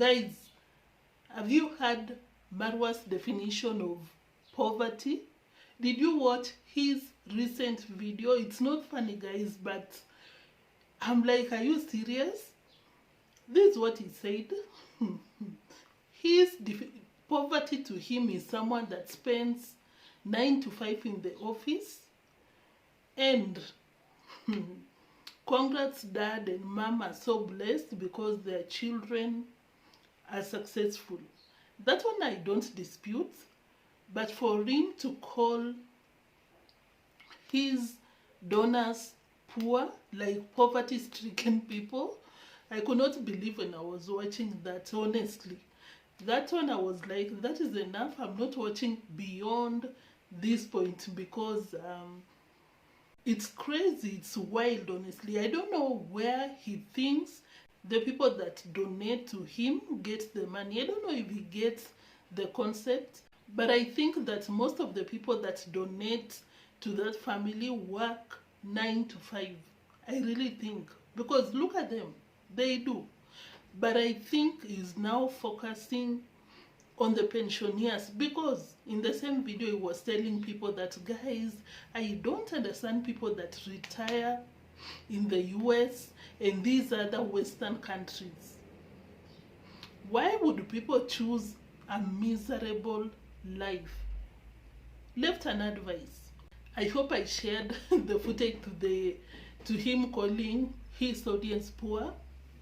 Guys, have you heard Marwa's definition of poverty? Did you watch his recent video? It's not funny, guys, but I'm like, are you serious? This is what he said. Poverty to him is someone that spends 9 to 5 in the office, and congrats dad and mom are so blessed because their children are successful. That one I don't dispute, but for him to call his donors poor, like poverty-stricken people, I could not believe when I was watching that, honestly. That one I was like, that is enough. I'm not watching beyond this point because it's crazy, it's wild, honestly. I don't know where he thinks the people that donate to him get the money. I don't know if he gets the concept, but I think that most of the people that donate to that family work 9 to 5. I really think, because look at them, they do. But I think he's now focusing on the pensioners, because in the same video he was telling people that, guys, I don't understand people that retire in the US and these other Western countries. Why would people choose a miserable life? Left an advice. I hope I shared the footage to him calling his audience poor.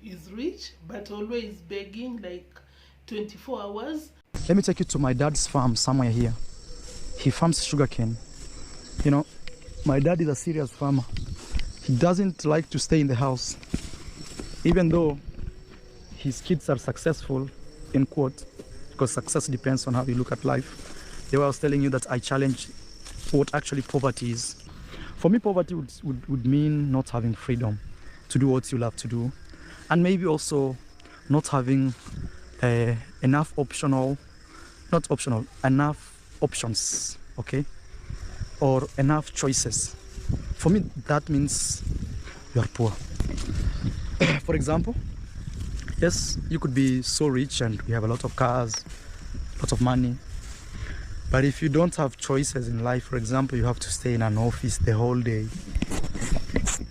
Is rich but always begging like 24 hours. Let me take you to my dad's farm somewhere here. He farms sugarcane. You know, my dad is a serious farmer. He doesn't like to stay in the house, even though his kids are successful, in quote, because success depends on how you look at life. The way I was telling you that I challenge what actually poverty is. For me, poverty would mean not having freedom to do what you love to do, and maybe also not having enough options, okay, or enough choices. For me, that means you are poor. For example, yes, you could be so rich and you have a lot of cars, lots of money, but if you don't have choices in life, for example, you have to stay in an office the whole day,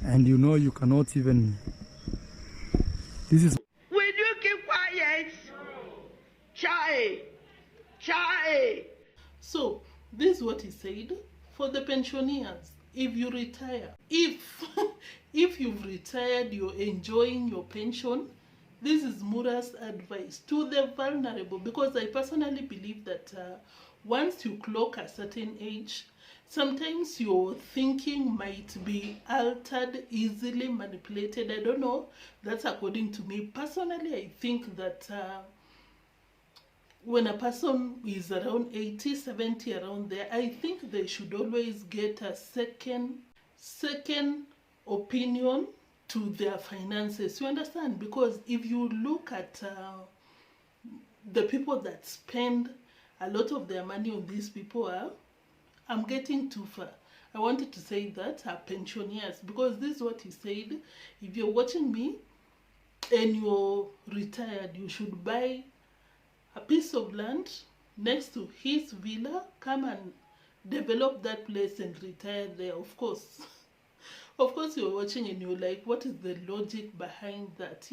and you know you cannot even... This is... Will you keep quiet? Chai. So, this is what he said. For the pensioners, if you retire, if you've retired, you're enjoying your pension, this is Mura's advice to the vulnerable, because I personally believe that once you clock a certain age, sometimes your thinking might be altered, easily manipulated. I don't know. That's according to me. Personally, I think that when a person is around 80, 70, around there, I think they should always get a second opinion to their finances. You understand? Because if you look at the people that spend a lot of their money on these people I'm getting too far. I wanted to say that are pensioners, because this is what he said. If you're watching me and you're retired, you should buy a piece of land next to his villa, come and develop that place and retire there. Of course you're watching and you're like, what is the logic behind that?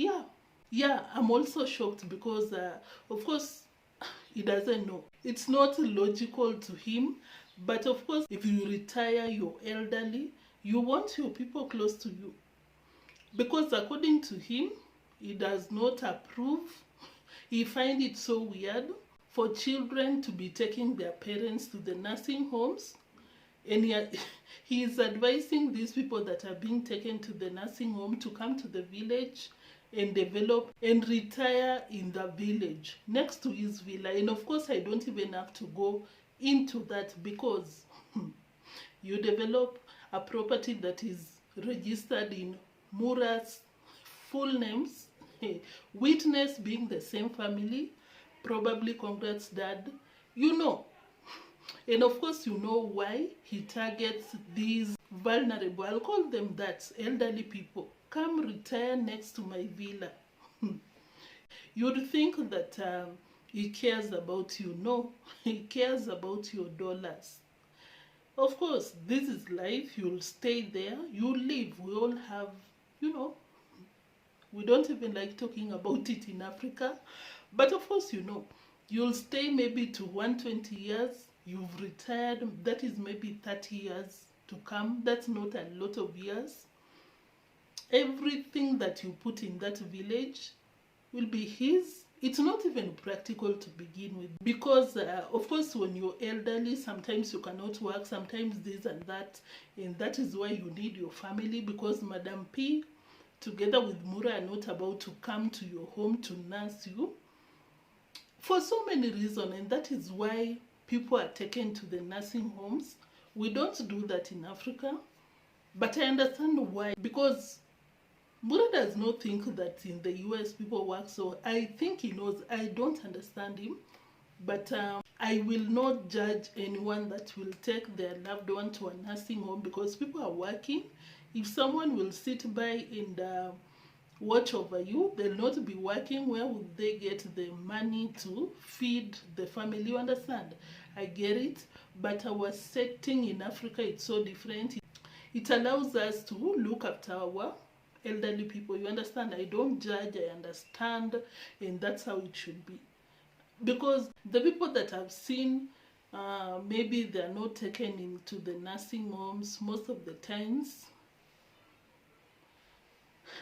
Yeah, I'm also shocked because of course he doesn't know. It's not logical to him. But of course, if you retire, you're elderly, you want your people close to you. Because according to him, he does not approve. He finds it so weird for children to be taking their parents to the nursing homes. And he is advising these people that are being taken to the nursing home to come to the village and develop and retire in the village next to his villa. And of course, I don't even have to go into that, because you develop a property that is registered in Mura's full names, witness being the same family, probably congrats dad, you know. And of course you know why he targets these vulnerable, I'll call them that, elderly people. Come retire next to my villa. You'd think that he cares about you. No, he cares about your dollars. Of course, this is life. You'll stay there. You'll live. We all have, you know, we don't even like talking about it in Africa. But of course, you know, you'll stay maybe to 120 years. You've retired. That is maybe 30 years to come. That's not a lot of years. Everything that you put in that village will be his. It's not even practical to begin with, because of course when you're elderly, sometimes you cannot work, sometimes this and that is why you need your family, because Madam P together with Mura are not about to come to your home to nurse you for so many reasons, and that is why people are taken to the nursing homes. We don't do that in Africa, but I understand why, because Mura does not think that in the US people work, so I think he knows. I don't understand him, but I will not judge anyone that will take their loved one to a nursing home, because people are working. If someone will sit by and watch over you, they'll not be working. Where would they get the money to feed the family? You understand? I get it, but our setting in Africa, it's so different. It allows us to look after our elderly people. You understand? I don't judge, I understand, and that's how it should be. Because the people that I've seen, maybe they're not taken into the nursing homes most of the times.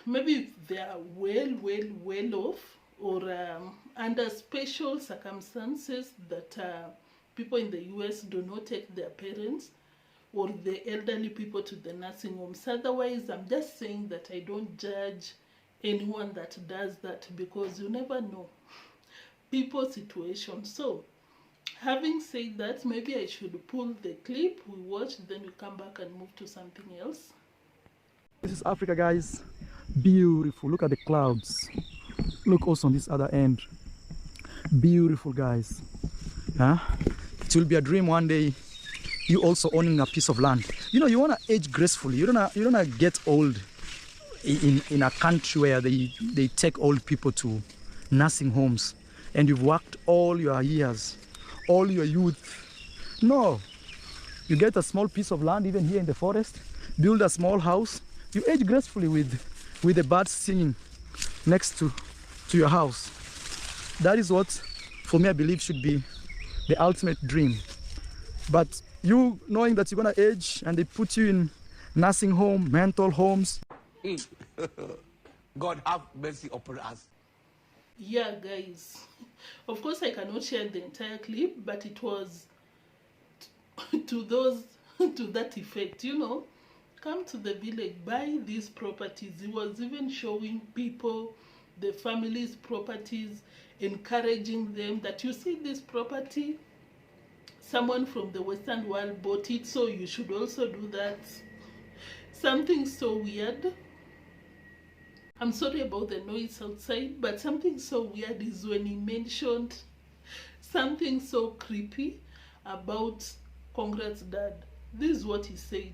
Maybe they are well off, or under special circumstances that people in the US do not take their parents or the elderly people to the nursing homes. Otherwise, I'm just saying that I don't judge anyone that does that, because you never know people's situation. So, having said that, maybe I should pull the clip, we watch, then we come back and move to something else. This is Africa, guys. Beautiful. Look at the clouds. Look also on this other end. Beautiful, guys. Huh? It will be a dream one day, you also owning a piece of land. You know, you want to age gracefully. You don't want to get old in a country where they take old people to nursing homes and you've worked all your years, all your youth. No, you get a small piece of land, even here in the forest, build a small house, you age gracefully with the birds singing next to your house. That is what, for me, I believe should be the ultimate dream. But you knowing that you're gonna age and they put you in nursing home, mental homes. God have mercy upon us. Yeah, guys. Of course, I cannot share the entire clip, but it was to that effect, you know. Come to the village, buy these properties. He was even showing people, the family's properties, encouraging them that you see this property, someone from the Western world bought it, so you should also do that. Something so weird. I'm sorry about the noise outside, but something so weird is when he mentioned something so creepy about Congrats Dad. This is what he said.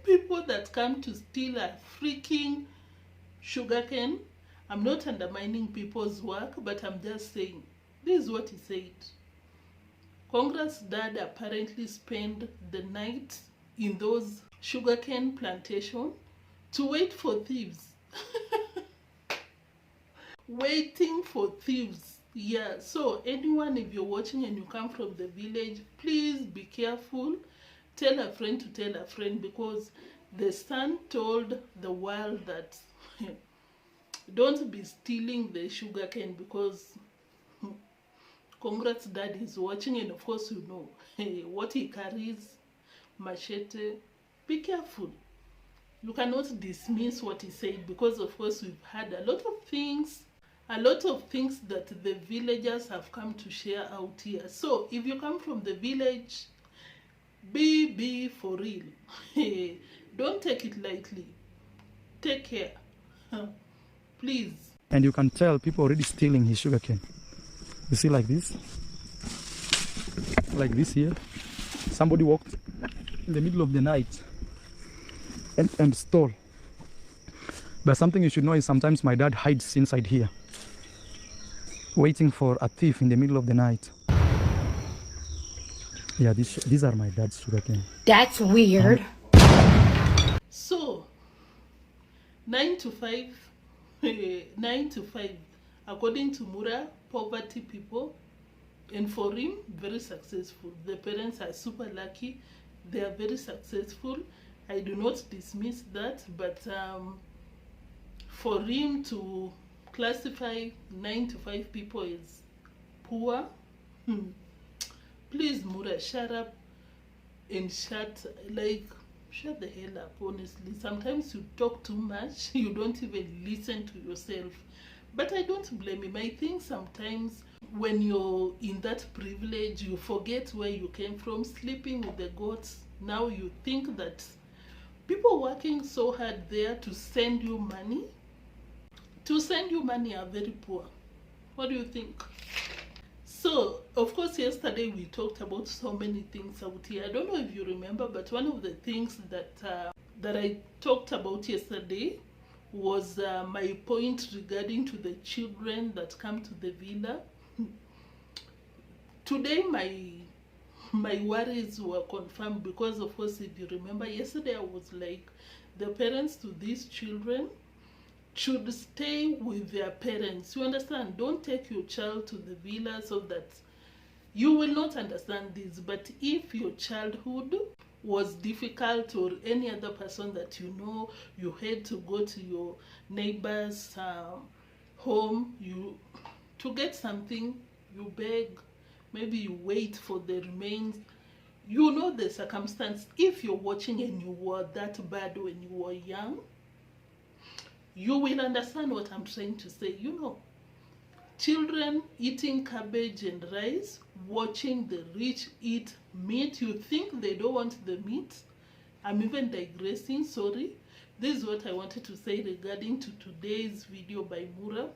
People that come to steal a freaking sugarcane. I'm not undermining people's work, but I'm just saying, this is what he said. Congrats Dad apparently spent the night in those sugarcane plantation to wait for thieves. Waiting for thieves. Yeah, so anyone, if you're watching and you come from the village, please be careful. Tell a friend to tell a friend, because the son told the world that don't be stealing the sugarcane, because Congrats Dad is watching, and of course you know what he carries, machete. Be careful. You cannot dismiss what he said, because of course we've had a lot of things that the villagers have come to share out here. So if you come from the village, be for real. Don't take it lightly. Take care. Please. And you can tell people already stealing his sugarcane. You see, like this here. Somebody walked in the middle of the night and stole. But something you should know is sometimes my dad hides inside here, waiting for a thief in the middle of the night. Yeah, these are my dad's sugarcane. That's weird. So 9 to 5 9 to 5 according to Mura, poverty people, and for him very successful. The parents are super lucky, they are very successful. I do not dismiss that, but for him to classify 9 to 5 people as poor, please Mura, shut up and shut the hell up. Honestly, sometimes you talk too much, you don't even listen to yourself. But I don't blame him. I think sometimes when you're in that privilege, you forget where you came from, sleeping with the goats. Now you think that people working so hard there to send you money are very poor. What do you think? So, of course, yesterday we talked about so many things out here. I don't know if you remember, but one of the things that I talked about yesterday was my point regarding to the children that come to the villa. Today, my worries were confirmed because, of course, if you remember, yesterday I was like, the parents to these children should stay with their parents. You understand? Don't take your child to the villa so that you will not understand this. But if your childhood was difficult, or any other person that you know, you had to go to your neighbor's home, to get something, you beg, maybe you wait for the remains. You know the circumstance. If you're watching and you were that bad when you were young, you will understand what I'm trying to say. You know, children eating cabbage and rice, watching the rich eat meat. You think they don't want the meat? I'm even digressing, sorry. This is what I wanted to say regarding to today's video by Mura.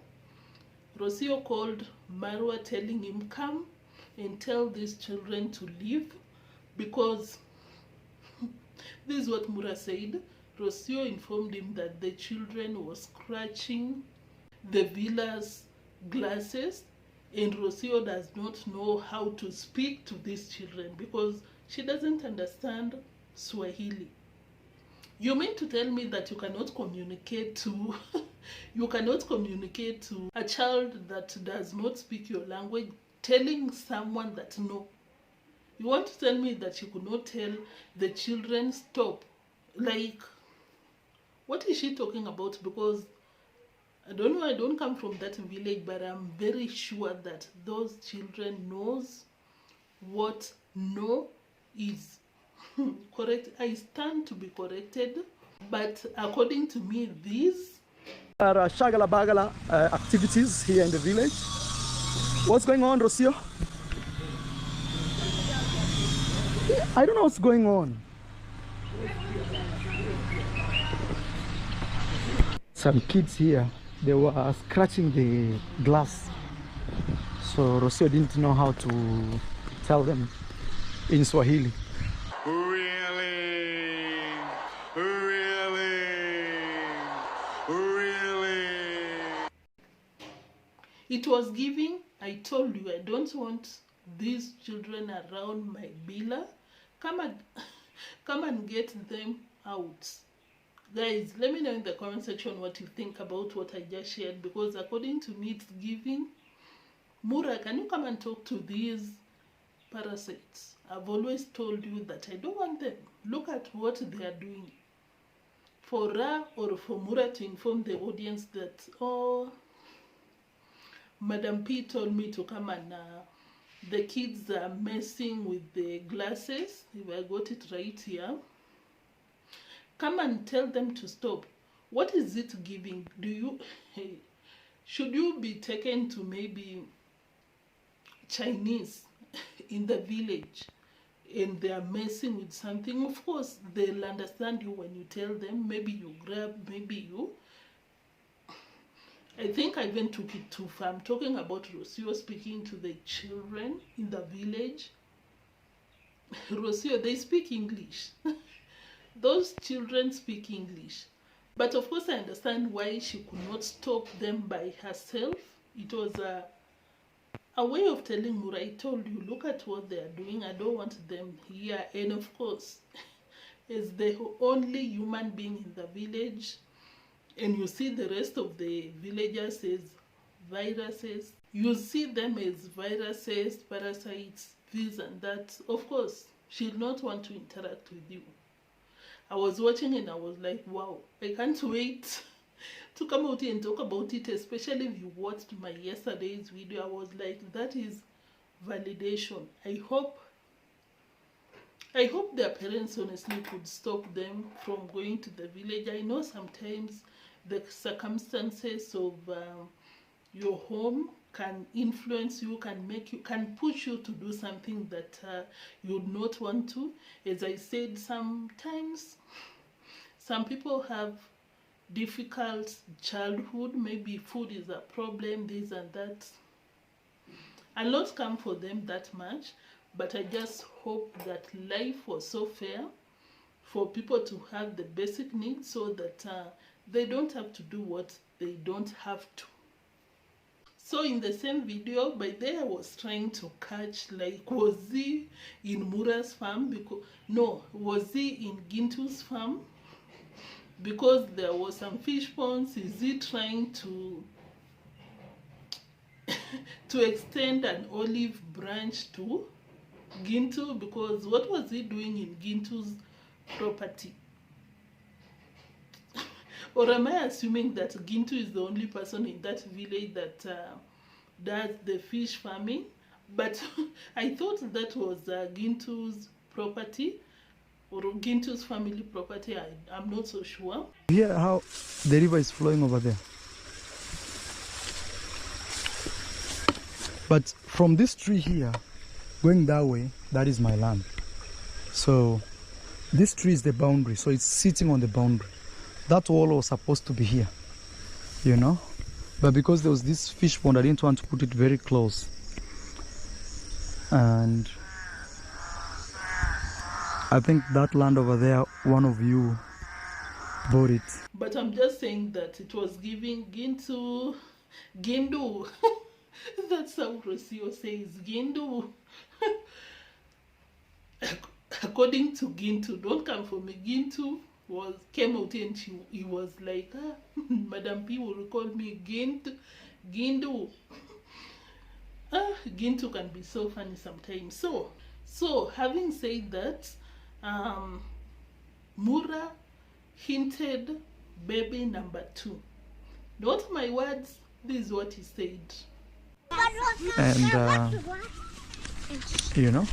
Rocio called Marwa, telling him, come and tell these children to leave, because this is what Mura said. Rocio informed him that the children were scratching the villa's glasses, and Rocio does not know how to speak to these children because she doesn't understand Swahili. You mean to tell me that you cannot communicate to you cannot communicate to a child that does not speak your language, telling someone that no? You want to tell me that you could not tell the children stop? Like, what is she talking about? Because I don't know, I don't come from that village, but I'm very sure that those children knows what no is. Correct. I stand to be corrected, but according to me, these are shagala bagala activities here in the village. What's going on, Rocio? I don't know what's going on. Some kids here, they were scratching the glass, so Rocio didn't know how to tell them in Swahili. It was giving. I told you I don't want these children around my villa. Come and get them out. Guys, let me know in the comment section what you think about what I just shared, because according to me it's giving. Mura, can you come and talk to these parasites? I've always told you that I don't want them. Look at what they are doing. For Ra or for Mura to inform the audience that, oh, Madam P told me to come and the kids are messing with the glasses, if I got it right here. Come and tell them to stop. What is it giving? Should you be taken to maybe Chinese in the village and they are messing with something? Of course, they'll understand you when you tell them. Maybe you grab, maybe you... I think I even took it too far. I'm talking about Rocio speaking to the children in the village. Rocio, they speak English. Those children speak English. But of course I understand why she could not stop them by herself. It was a way of telling Mura, I told you, look at what they are doing, I don't want them here. And of course, as the only human being in the village, and you see the rest of the villagers as viruses, you see them as viruses, parasites, this and that, of course she'll not want to interact with you. I was watching and I was like, wow, I can't wait to come out here and talk about it, especially if you watched my yesterday's video. I was like, that is validation. I hope their parents honestly could stop them from going to the village. I know sometimes the circumstances of your home can influence you, can push you to do something that you would not want to. As I said, sometimes some people have difficult childhood, maybe food is a problem, this and that. I'll not come for them that much, but I just hope that life was so fair for people to have the basic needs so that they don't have to do what they don't have to. So in the same video, by there I was trying to catch, like, was he in Mura's farm? Because no, was he in Gintu's farm? Because there was some fish ponds. Is he trying to to extend an olive branch to Gintu? Because what was he doing in Gintu's property? Or am I assuming that Gintu is the only person in that village that does the fish farming? But I thought that was Gintu's property or Gintu's family property. I'm not so sure. Hear how the river is flowing over there. But from this tree here, going that way, that is my land. So this tree is the boundary, so it's sitting on the boundary. That wall was supposed to be here, you know, but because there was this fish pond, I didn't want to put it very close. And I think that land over there, one of you bought it. But I'm just saying that it was giving Gintu, Gindu. That's how Rocio says, Gindu. According to Gintu, don't come for me. Gintu came out and he was like, Madam P will call me Gintu. Gintu can be so funny sometimes. So having said that, Mura hinted baby number 2. Not my words, this is what he said. And you know,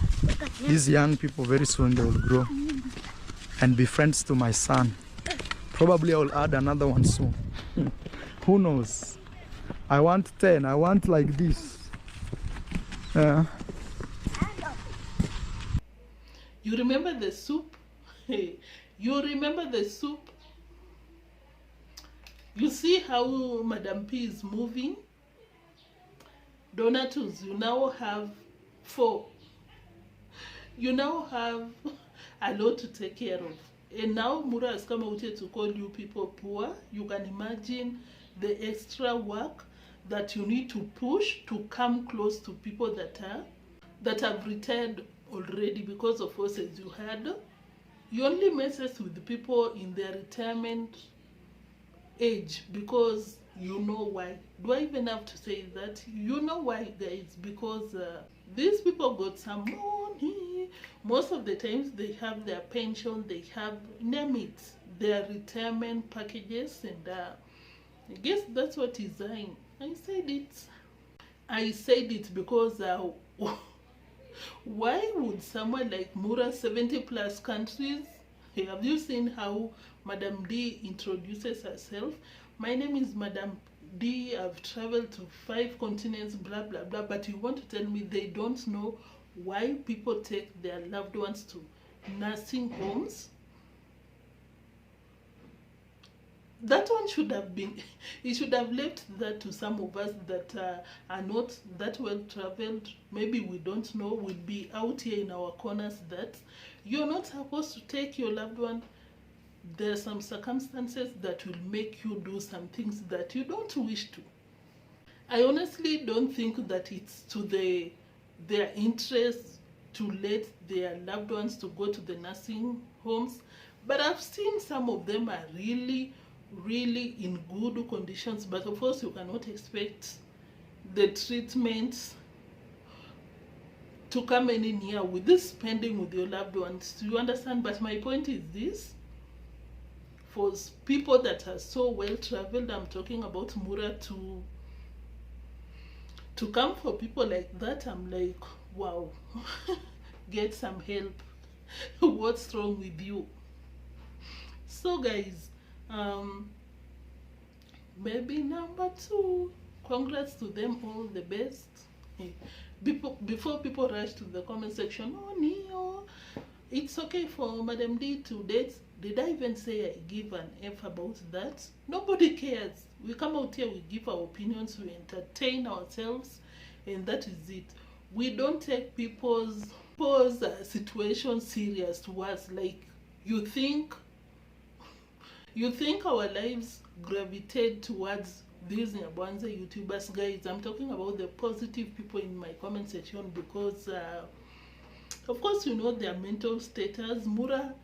these young people, very soon they will grow and be friends to my son. Probably I will add another one soon. Who knows? I want 10. I want like this. You remember the soup? You remember the soup? You see how Madam P is moving? Donatus, you now have 4. You now have a lot to take care of. And now Mura has come out here to call you people poor. You can imagine the extra work that you need to push to come close to people that have retired already, because of us, as you heard. You only messes with people in their retirement age because you know why. Do I even have to say that? You know why, guys? Because these people got some money. Most of the times they have their pension, they have, name it, their retirement packages, and I guess that's what he's saying. I said it because why would someone like Mura, 70 plus countries? Hey, have you seen how Madam D introduces herself? My name is Madam D, I've traveled to 5 continents, blah blah blah. But you want to tell me they don't know why people take their loved ones to nursing homes? That one should have been, it should have left that to some of us that are not that well traveled. Maybe we don't know, we'll be out here in our corners, that you're not supposed to take your loved one there are some circumstances that will make you do some things that you don't wish to. I honestly don't think that it's to their interest to let their loved ones to go to the nursing homes, but I've seen some of them are really in good conditions, but of course you cannot expect the treatment to come any near with this spending with your loved ones. Do you understand? But my point is this: for people that are so well traveled, I'm talking about Mura, to come for people like that, I'm like, wow. Get some help. What's wrong with you? So guys, maybe number 2, congrats to them, all the best. Before people rush to the comment section, oh Neo, it's okay for Madam D to date. Did I even say I give an F about that? Nobody cares. We come out here, we give our opinions, we entertain ourselves, and that is it. We don't take people's situation serious to us. Like, you think our lives gravitate towards these Nyabohanse YouTubers. Guys, I'm talking about the positive people in my comment section, because of course you know their mental status. Mura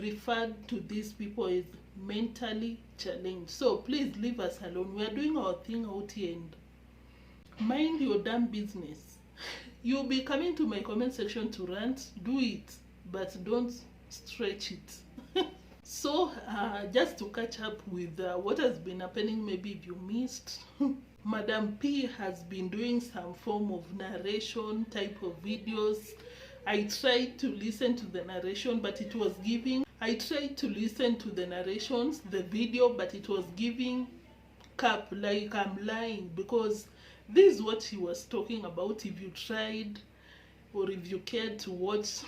referred to these people as mentally challenged. So please leave us alone. We are doing our thing out here, and mind your damn business. You'll be coming to my comment section to rant, do it, but don't stretch it. So just to catch up with what has been happening, maybe if you missed, Madam P has been doing some form of narration type of videos. I tried to listen to the narration, but it was giving, I tried to listen to the narrations, the video, but it was giving cap, like I'm lying, because this is what he was talking about. If you tried, or if you cared to watch,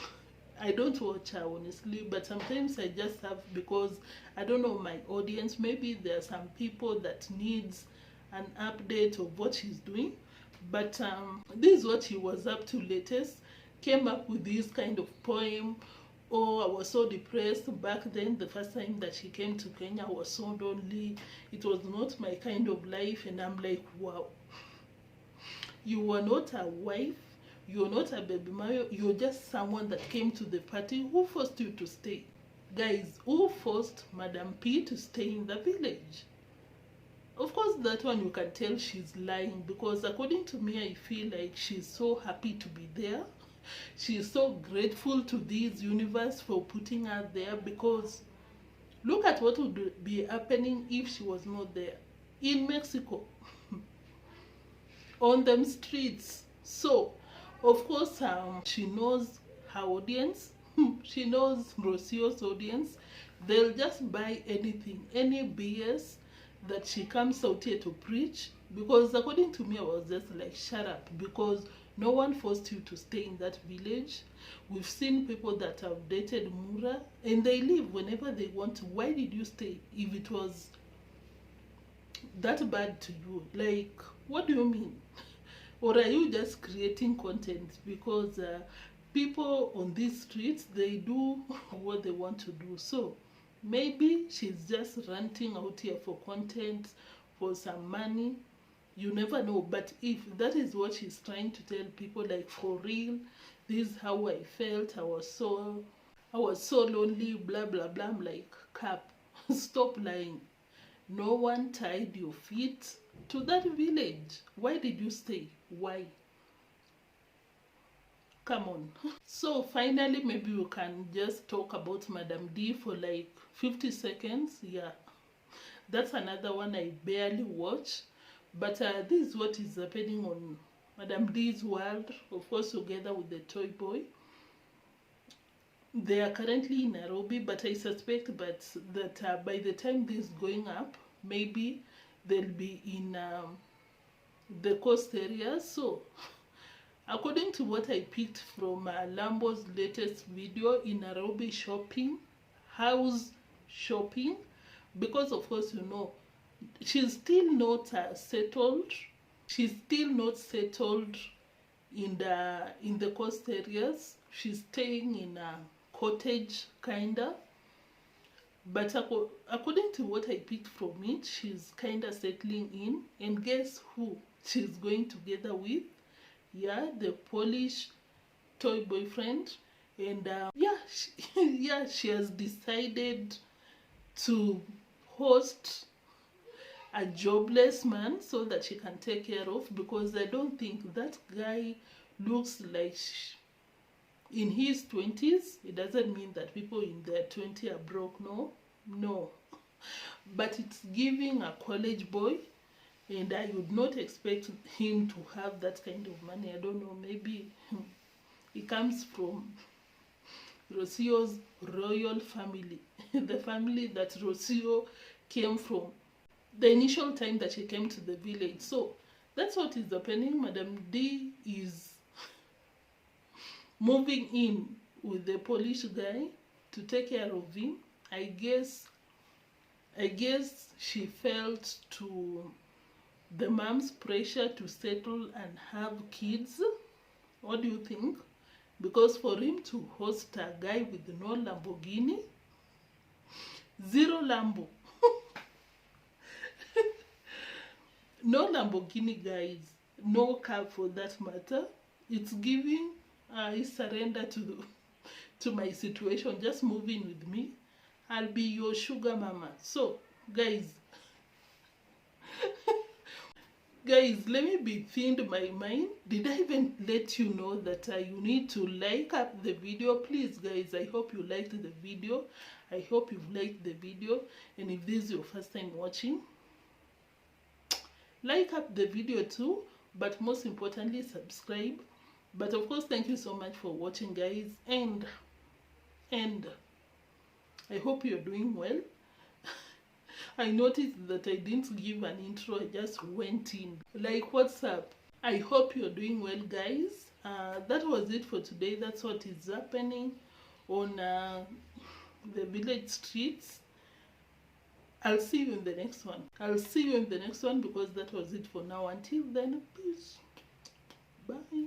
I don't watch her honestly, but sometimes I just have, because I don't know my audience. Maybe there are some people that needs an update of what he's doing, but this is what he was up to latest. Came up with this kind of poem. Oh, I was so depressed back then. The first time that he came to Kenya, I was so lonely. It was not my kind of life, and I'm like, wow. You were not a wife, you're not a baby Mario, you're just someone that came to the party. Who forced you to stay? Guys, who forced Madam P to stay in the village? Of course, that one you can tell she's lying, because according to me, I feel like she's so happy to be there. She's so grateful to this universe for putting her there, because look at what would be happening if she was not there in Mexico. On them streets. So of course she knows her audience. She knows Rocio's audience. They'll just buy anything, any BS that she comes out here to preach, because according to me, I was just like, shut up, because no one forced you to stay in that village. We've seen people that have dated Mura and they leave whenever they want to. Why did you stay if it was that bad to you? Like, what do you mean? Or are you just creating content? Because people on these streets, they do what they want to do. So maybe she's just ranting out here for content, for some money. You never know. But if that is what she's trying to tell people, like, for real, this is how I felt, I was so lonely, blah blah blah, I'm like, cap. Stop lying. No one tied your feet to that village. Why did you stay? Why? Come on. So finally, maybe you can just talk about Madam D for like 50 seconds. Yeah, that's another one I barely watch. But this is what is happening on Madam D's world, of course, together with the toy boy. They are currently in Nairobi, but I suspect that by the time this is going up, maybe they'll be in the coast areas. So according to what I picked from Lambo's latest video in Nairobi shopping, house shopping, because of course, you know, she's still not settled. She's still not settled in the coast areas. She's staying in a cottage kinda. But according to what I picked from it, she's kind of settling in. And guess who she's going together with? Yeah, the Polish toy boyfriend. And yeah, she has decided to host a jobless man so that she can take care of, because I don't think that guy looks like in his 20s. It doesn't mean that people in their 20s are broke. No, but it's giving a college boy, and I would not expect him to have that kind of money. I don't know, maybe he comes from Rosio's royal family, the family that Rosio came from the initial time that she came to the village. So that's what is happening. Madam D is moving in with the Polish guy to take care of him. I guess she felt to the mom's pressure to settle and have kids. What do you think? Because for him to host a guy with no Lamborghini, zero Lambo, no Lamborghini, guys, no car for that matter, it's giving I surrender to my situation. Just move in with me, I'll be your sugar mama. So guys, let me be thinned my mind. Did I even let you know that you need to like up the video? Please guys, I hope you liked the video. I hope you've liked the video. And if this is your first time watching, like up the video too, but most importantly subscribe. But of course, thank you so much for watching, guys, and I hope you're doing well. I noticed that I didn't give an intro, I just went in like, what's up? I hope you're doing well, guys. That was it for today. That's what is happening on the village streets. I'll see you in the next one. Because that was it for now. Until then, peace. Bye.